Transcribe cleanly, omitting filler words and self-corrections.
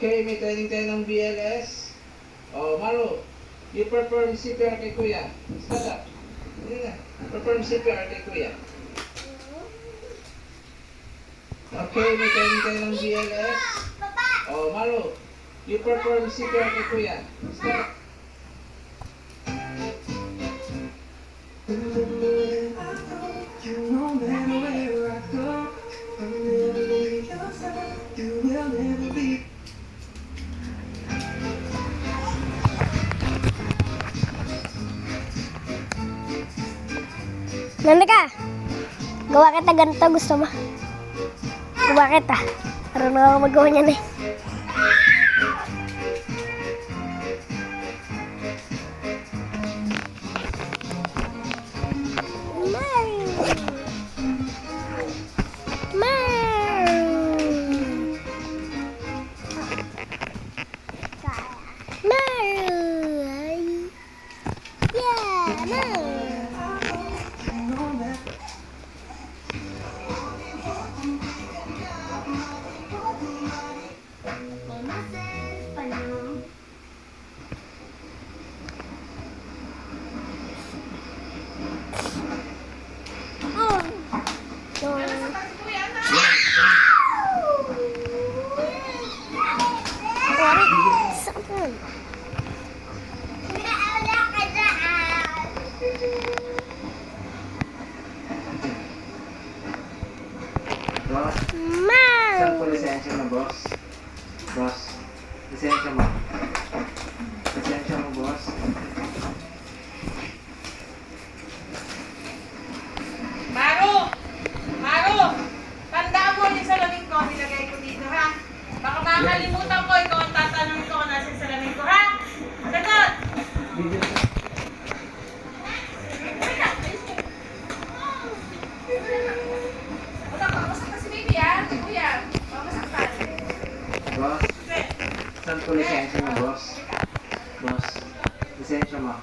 Okay, may training tayo ng BLS. Oh, Maru, you perform CPR kay Kuya. Stand up. Hindi na. Perform CPR kay Kuya. Okay, may training tayo ng BLS. Oh, Maru, you perform CPR kay Kuya. Stand up. No matter where I go, I'll never leave your side. You will never be. Nanda ka? Gawa kita ganito, gusto mo? Gawa kita. Parang ako magawa niyan eh. Boss, saan po lisensya mo, boss? Boss, lisensya mo. Lisensya mo, boss. Maru! Maru! Tandaan mo yung salamin ko, nilagay ko dito, ha? Baka makakalimutan ko, ikaw ang tatanong ko kung nasa yung salamin ko, ha? Sagot! Wala, pamasak na si baby, ha? Kuya, pamasak ka. Boss, saan po lisensya mo, boss? Boss, lisensya mo.